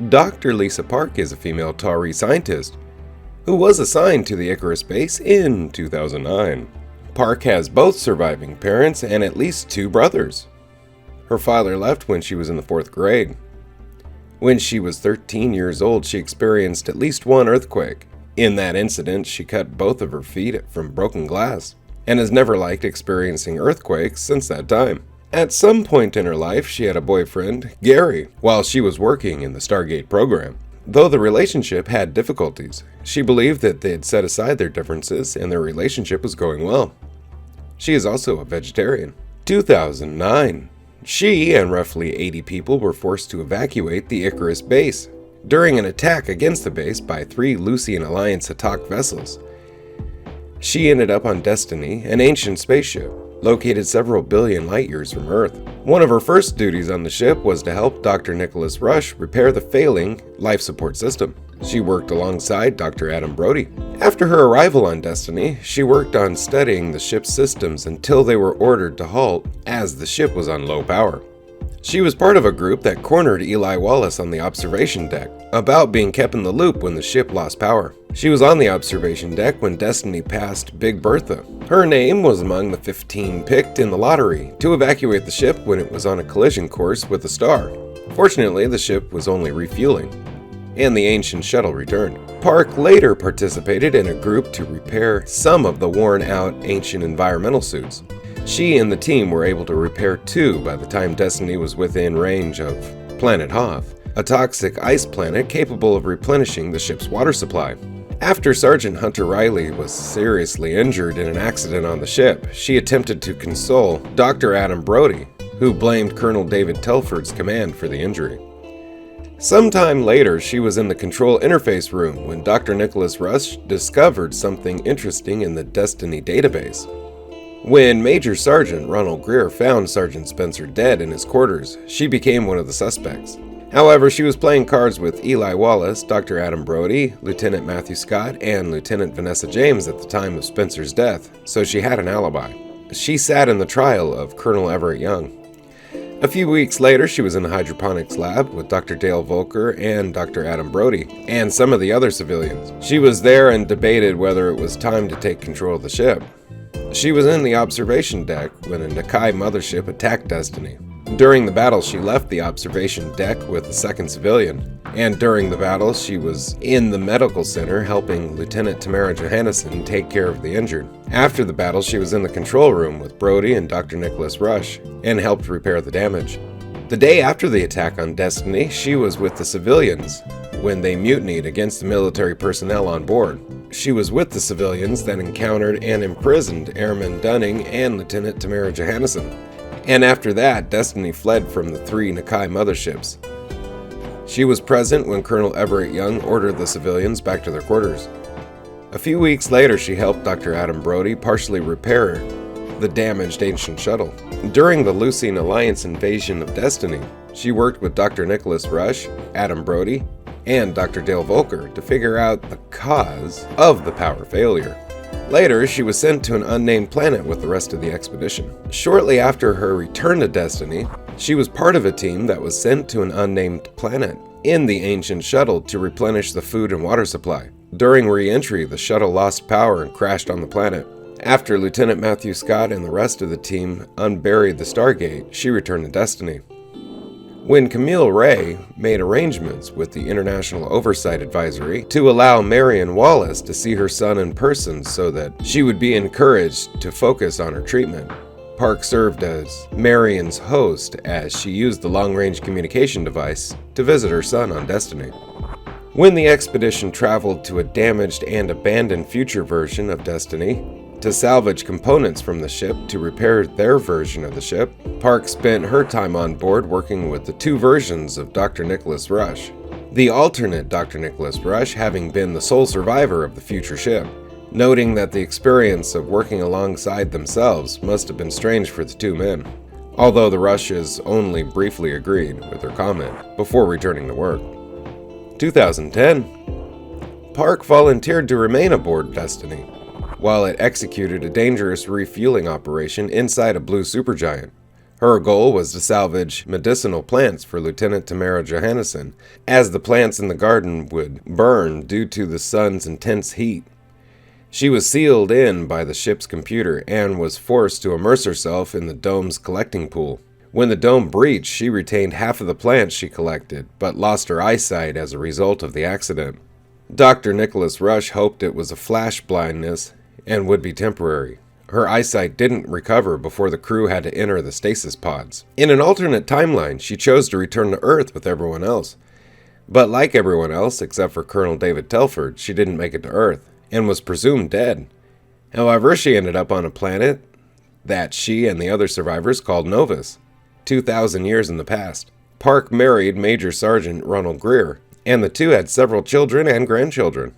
Dr. Lisa Park is a female Tauri scientist who was assigned to the Icarus base in 2009. Park has both surviving parents and at least 2 brothers. Her father left when she was in the 4th grade. When she was 13 years old, she experienced at least one earthquake. In that incident, she cut both of her feet from broken glass and has never liked experiencing earthquakes since that time. At some point in her life, she had a boyfriend, Gary, while she was working in the Stargate Program. Though the relationship had difficulties, she believed that they had set aside their differences and their relationship was going well. She is also a vegetarian. 2009. She and roughly 80 people were forced to evacuate the Icarus base during an attack against the base by 3 Lucian Alliance attack vessels. She ended up on Destiny, an ancient spaceship located several billion light years from Earth. One of her first duties on the ship was to help Dr. Nicholas Rush repair the failing life support system. She worked alongside Dr. Adam Brody. After her arrival on Destiny, she worked on studying the ship's systems until they were ordered to halt as the ship was on low power. She was part of a group that cornered Eli Wallace on the observation deck about being kept in the loop when the ship lost power. She was on the observation deck when Destiny passed Big Bertha. Her name was among the 15 picked in the lottery to evacuate the ship when it was on a collision course with the star. Fortunately, the ship was only refueling, and the ancient shuttle returned. Park later participated in a group to repair some of the worn-out ancient environmental suits. She and the team were able to repair 2 by the time Destiny was within range of Planet Hoth, a toxic ice planet capable of replenishing the ship's water supply. After Sergeant Hunter Riley was seriously injured in an accident on the ship, she attempted to console Dr. Adam Brody, who blamed Colonel David Telford's command for the injury. Sometime later, she was in the control interface room when Dr. Nicholas Rush discovered something interesting in the Destiny database. When Major Sergeant Ronald Greer found Sergeant Spencer dead in his quarters, she became one of the suspects. However, she was playing cards with Eli Wallace, Dr. Adam Brody, Lieutenant Matthew Scott, and Lieutenant Vanessa James at the time of Spencer's death, so she had an alibi. She sat in the trial of Colonel Everett Young. A few weeks later, she was in the hydroponics lab with Dr. Dale Volker and Dr. Adam Brody, and some of the other civilians. She was there and debated whether it was time to take control of the ship. She was in the observation deck when a Nakai mothership attacked Destiny. During the battle, she left the observation deck with a second civilian, and during the battle, she was in the medical center helping Lieutenant Tamara Johannesson take care of the injured. After the battle, she was in the control room with Brody and Dr. Nicholas Rush and helped repair the damage. The day after the attack on Destiny, she was with the civilians when they mutinied against the military personnel on board. She was with the civilians that encountered and imprisoned Airman Dunning and Lieutenant Tamara Johannesson. And after that, Destiny fled from the 3 Nakai motherships. She was present when Colonel Everett Young ordered the civilians back to their quarters. A few weeks later, she helped Dr. Adam Brody partially repair the damaged ancient shuttle. During the Lucian Alliance invasion of Destiny, she worked with Dr. Nicholas Rush, Adam Brody, and Dr. Dale Volker to figure out the cause of the power failure. Later, she was sent to an unnamed planet with the rest of the expedition. Shortly after her return to Destiny, she was part of a team that was sent to an unnamed planet in the ancient shuttle to replenish the food and water supply. During re-entry, the shuttle lost power and crashed on the planet. After Lieutenant Matthew Scott and the rest of the team unburied the Stargate, she returned to Destiny. When Camille Ray made arrangements with the International Oversight Advisory to allow Marion Wallace to see her son in person so that she would be encouraged to focus on her treatment, Park served as Marion's host as she used the long-range communication device to visit her son on Destiny. When the expedition traveled to a damaged and abandoned future version of Destiny to salvage components from the ship to repair their version of the ship, Park spent her time on board working with the 2 versions of Dr. Nicholas Rush, the alternate Dr. Nicholas Rush having been the sole survivor of the future ship, noting that the experience of working alongside themselves must have been strange for the 2 men, although the Rushes only briefly agreed with her comment before returning to work. 2010. Park volunteered to remain aboard Destiny while it executed a dangerous refueling operation inside a blue supergiant. Her goal was to salvage medicinal plants for Lieutenant Tamara Johannesson, as the plants in the garden would burn due to the sun's intense heat. She was sealed in by the ship's computer and was forced to immerse herself in the dome's collecting pool. When the dome breached, she retained half of the plants she collected, but lost her eyesight as a result of the accident. Dr. Nicholas Rush hoped it was a flash blindness and would be temporary. Her eyesight didn't recover before the crew had to enter the stasis pods. In an alternate timeline, she chose to return to Earth with everyone else. But like everyone else, except for Colonel David Telford, she didn't make it to Earth, and was presumed dead. However, she ended up on a planet that she and the other survivors called Novus, 2,000 years in the past. Park married Major Sergeant Ronald Greer, and the two had several children and grandchildren.